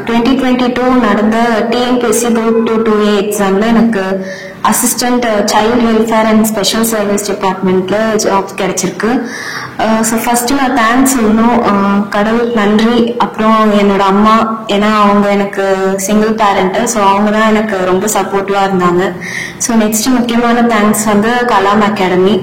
2022 நடந்த TNPSC group 2 2A எக்ஸாம்ல எனக்கு assistant child welfare and special service டிபார்ட்மெண்ட்ல ஜாப் கிடைச்சிருக்கு. ஸோ ஃபர்ஸ்ட் நான் தேங்க்ஸ் சொல்லணும், கடவுளுக்கு நன்றி. அப்புறம் என்னோட அம்மா, ஏன்னா அவங்க எனக்கு சிங்கிள் பேரண்ட், ஸோ அவங்க தான் எனக்கு ரொம்ப சப்போர்ட்டிவா இருந்தாங்க. ஸோ நெக்ஸ்ட் முக்கியமான தேங்க்ஸ் வந்து கலாம் அகாடமி.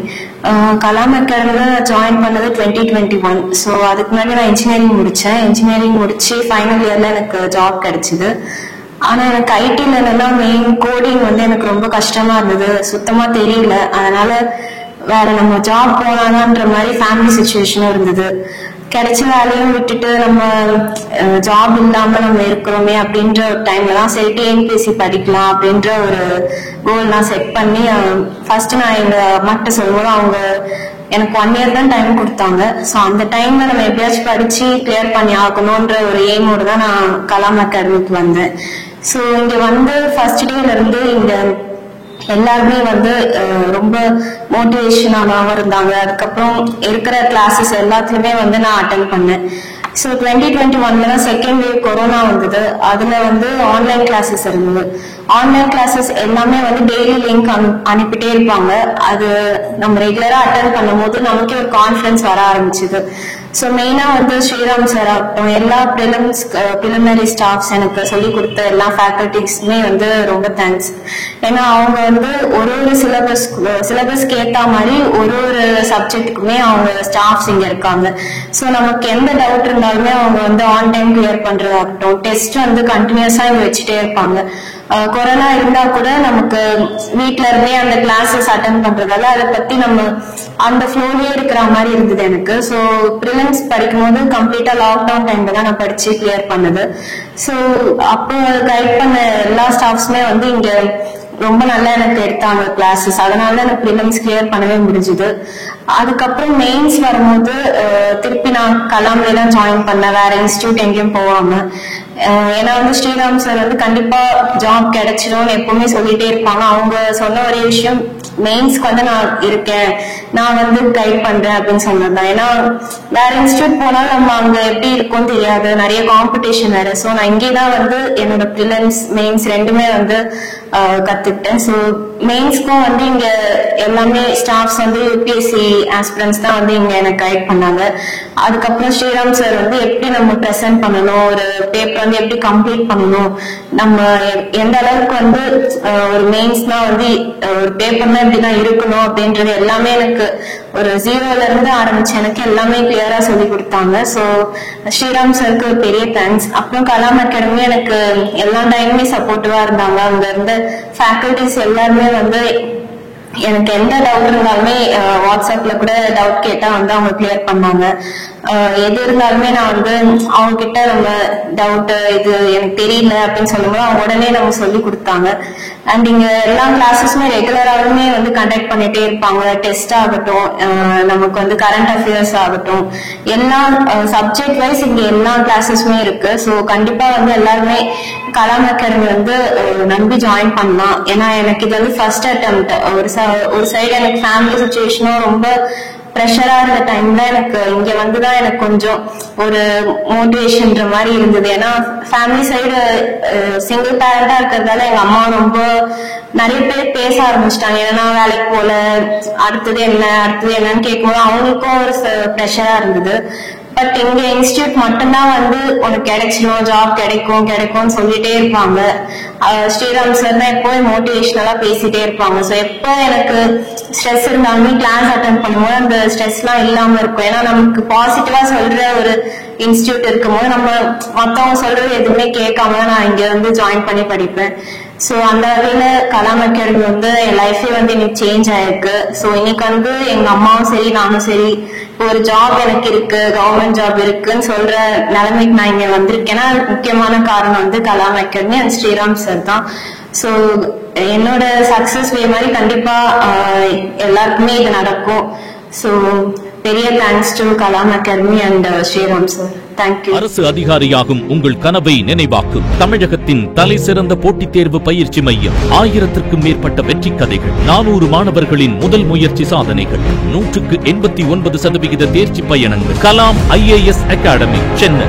கலாம் அகாடமில ஜாயின் பண்ணது 2021. ஸோ அதுக்கு முன்னாடி நான் இன்ஜினியரிங் முடிச்சேன். இன்ஜினியரிங் முடிச்சு ஃபைனல் இயர்ல எனக்கு ஜாப் கிடைச்சிது. ஆனா எனக்கு ஐடில எல்லாம் மெயின் கோடிங் வந்து எனக்கு ரொம்ப கஷ்டமா இருந்தது, சுத்தமா தெரியல. அதனால வேற நம்ம ஜாப் போனாதான்ற மாதிரி ஃபேமிலி சுச்சுவேஷனும் இருந்தது. கிடைச்ச வேலையும் விட்டுட்டு நம்ம ஜாப் இல்லாம நம்ம இருக்கிறோமே அப்படின்ற ஒரு டைம்ல தான் சரி டிஎன்பிஎஸ்சி படிக்கலாம் அப்படின்ற ஒரு கோல் நான் செட் பண்ணி ஃபர்ஸ்ட் நான் எங்க அம்மாட்ட சொல்லும்போது அவங்க எனக்கு 1 year தான் டைம் கொடுத்தாங்க. ஸோ அந்த டைம்ல நம்ம எப்படியாச்சும் படிச்சு கிளியர் பண்ணி ஆகணும்ன்ற ஒரு எய்மோடு தான் நான் கலாம் அகாடமிக்கு வந்தேன். ஸோ இங்க வந்து ஃபர்ஸ்ட் டேல இருந்து இங்க எல்லாருமே வந்து ரொம்ப மோட்டிவேஷனாகவும் இருந்தாங்க. அதுக்கப்புறம் இருக்கிற கிளாஸஸ் எல்லாத்துலயுமே வந்து நான் அட்டென்ட் பண்ணேன். ஸோ 2021 தான் செகண்ட் வேவ் கொரோனா வந்தது. அதுல வந்து ஆன்லைன் கிளாஸஸ் இருந்தது. ஆன்லைன் கிளாஸஸ் எல்லாமே வந்து டெய்லி லிங்க் அனுப்பிட்டே இருப்பாங்க. அது நம்ம ரெகுலரா அட்டென்ட் பண்ணும்போது நமக்கே ஒரு கான்ஃபிடன்ஸ் வர ஆரம்பிச்சுது. ஸோ மெயினா வந்து ஸ்ரீராம் சார் ஆகட்டும், எல்லா பிரிலிமினரி ஸ்டாஃப்ஸ் எனக்கு சொல்லிக் கொடுத்த எல்லா ஃபேக்கல்டிஸ்மே வந்து ரொம்ப தேங்க்ஸ். ஏன்னா அவங்க வந்து ஒரு சிலபஸ்க்கு ஏற்ற மாதிரி ஒரு சப்ஜெக்டுக்குமே அவங்க ஸ்டாஃப்ஸ் இங்க இருக்காங்க. ஸோ நமக்கு எந்த டவுட் இருந்தாலுமே அவங்க வந்து ஆன் டைம் கிளியர் பண்றதாகட்டும், டெஸ்ட் வந்து கண்டினியூஸா இங்க வச்சுட்டே இருப்பாங்க. கொரோனா இருந்தா கூட நமக்கு வீட்ல இருந்தே அந்த கிளாஸஸ் அட்டென்ட் பண்றதால அதை பத்தி நம்ம அந்த ஃப்ளோலயே இருக்கிற மாதிரி இருந்தது எனக்கு. ஸோ ப்ரிலிம்ஸ் படிக்கும் போது கம்ப்ளீட்டா லாக்டவுன் டைம்ல தான் நான் படிச்சு கிளியர் பண்ணது. ஸோ அப்போ கைட் பண்ண எல்லா ஸ்டாஃப்ஸுமே வந்து இங்க ரொம்ப நல்லா எனக்கு எடுத்தாங்க கிளாஸஸ். அதனால எனக்கு ப்ரிலிம்ஸ் கிளியர் பண்ணவே முடிஞ்சுது. அதுக்கப்புறம் மெயின்ஸ் வரும்போது திருப்பி நான் கலாம்ல தான் ஜாயின் பண்ணேன், வேற இன்ஸ்டியூட் எங்கேயும் போவாம. ஏன்னா வந்து ஸ்ரீராம் சார் வந்து கண்டிப்பா ஜாப் கிடைச்சிடும் எப்பவுமே சொல்லிட்டே இருப்பாங்க. அவங்க சொன்ன ஒரே விஷயம், மெயின்ஸ்க்கு வந்து நான் இருக்கேன், நான் வந்து கைட் பண்றேன் அப்படின்னு சொன்னதுதான். ஏன்னா வேற இன்ஸ்டியூட் போனாலும் நம்ம அங்க எப்படி இருக்கும்னு தெரியாது, நிறைய காம்படிஷன் வேற. ஸோ நான் இங்கேதான் வந்து என்னோட ப்ரிலிம்ஸ் மெயின்ஸ் ரெண்டுமே வந்து கத்துக்கிட்டேன். ஸோ மெயின்ஸ்க்கும் வந்து இங்க எல்லாமே ஸ்டாஃப்ஸ் வந்து யூபிஎஸ்சி ஆஸ்பிரன்ஸ் தான் வந்து இங்க எனக்கு கைட் பண்ணாங்க. அதுக்கப்புறம் ஸ்ரீராம் சார் வந்து எப்படி நம்ம ப்ரெசென்ட் பண்ணணும், ஒரு பேப்பர் வந்து எப்படி கம்ப்ளீட் பண்ணணும், நம்ம எந்த அளவுக்கு வந்து ஒரு மெயின்ஸ்னா வந்து ஒரு பேப்பர்னா இப்படிதான் இருக்கணும் அப்படின்றது எல்லாமே எனக்கு ஒரு 0ல இருந்து ஆரம்பிச்சு எனக்கு எல்லாமே கிளியரா சொல்லி கொடுத்தாங்க. ஸோ ஸ்ரீராம் சாருக்கு ஒரு பெரிய தேங்க்ஸ். அப்புறம் கலாம் அகாடமி எனக்கு எல்லா டைமுமே சப்போர்ட்டிவா இருந்தாங்க. அங்க இருந்த ஃபேக்கல்டிஸ் எல்லாருமே வந்து எனக்கு எந்த டவுட் இருந்தாலுமே வாட்ஸ்அப்ல கூட டவுட் கேட்டா வந்து அவங்க கிளியர் பண்ணாங்க. எது இருந்தாலுமே நான் வந்து அவங்க கிட்ட நம்ம டவுட் இது எனக்கு தெரியல அப்படின்னு சொல்லும்போது அவங்க உடனே நம்ம சொல்லி கொடுத்தாங்க. அண்ட் இங்க எல்லா கிளாஸஸுமே ரெகுலராகவுமே வந்து கண்டக்ட் பண்ணிட்டே இருப்பாங்க. டெஸ்ட் ஆகட்டும், நமக்கு வந்து கரண்ட் அஃபேர்ஸ் ஆகட்டும், எல்லா சப்ஜெக்ட் வைஸ் இங்க எல்லா கிளாஸஸுமே இருக்கு. ஸோ கண்டிப்பா வந்து எல்லாருமே கலாம் அகாடமி வந்து நம்பி ஜாயின் பண்ணலாம். ஏன்னா எனக்கு இது வந்து ஃபர்ஸ்ட் அட்டெம்ப்ட். ஒரு சைடு எனக்கு ஃபேமிலி சுச்சுவேஷனும் ரொம்ப ப்ரெஷரா இருந்த டைம்ல எனக்கு இங்க வந்துதான் எனக்கு கொஞ்சம் ஒரு மோட்டிவேஷன்ற மாதிரி இருந்தது. ஏன்னா ஃபேமிலி சைடு சிங்கிள் பேரண்டா இருக்கிறதால எங்க அம்மா ரொம்ப நிறைய பேர் பேச ஆரம்பிச்சிட்டாங்க. ஏன்னா வேலைக்கு போல, அடுத்தது என்னன்னு கேட்கும்போது அவங்களுக்கும் ஒரு ப்ரெஷரா இருந்தது. பட் இங்க இன்ஸ்டியூட் மட்டும்தான் வந்து உனக்கு கிடைச்சிடும், ஜாப் கிடைக்கும்னு சொல்லிட்டே இருப்பாங்க. ஸ்ரீராம் சார் தான் எப்போ மோட்டிவேஷனலா பேசிட்டே இருப்பாங்க. ஸோ எப்போ எனக்கு ஸ்ட்ரெஸ் இருந்தாலுமே கிளாஸ் அட்டென்ட் பண்ணும்போது அந்த ஸ்ட்ரெஸ் எல்லாம் இல்லாம இருக்கும். ஏன்னா நமக்கு பாசிட்டிவா சொல்ற ஒரு இன்ஸ்டியூட் இருக்கும்போது நம்ம மத்தவங்க சொல்றது எதுவுமே கேட்காம நான் இங்க வந்து ஜாயின் பண்ணி படிப்பேன். ஸோ அந்த வகையில கலாம் அகாடமி வந்து என் லைஃபே வந்து இன்னைக்கு சேஞ்ச் ஆயிருக்கு. ஸோ இன்னைக்கு வந்து எங்க அம்மாவும் சரி நானும் சரி ஒரு ஜாப் எனக்கு இருக்கு, கவர்மெண்ட் ஜாப் இருக்குன்னு சொல்ற நிலைமைக்கு நான் இங்க வந்திருக்கேன்னா அதுக்கு முக்கியமான காரணம் வந்து Kalam academy and Sriram sir தான். ஸோ என்னோட சக்சஸ் வே மாதிரி கண்டிப்பா எல்லாருக்குமே இது நடக்கும். ஸோ பெரிய thanks to Kalam academy and Sriram sir. அரசு அதிகாரியாகும் உங்கள் கனவை நினைவாக்கும் தமிழகத்தின் தலை சிறந்த போட்டித் தேர்வு பயிற்சி மையம். 1000க்கும் மேற்பட்ட வெற்றி கதைகள், 400 மாணவர்களின் முதல் முயற்சி சாதனைகள், 189% தேர்ச்சி பயணங்கள். Kalam IAS academy, Chennai.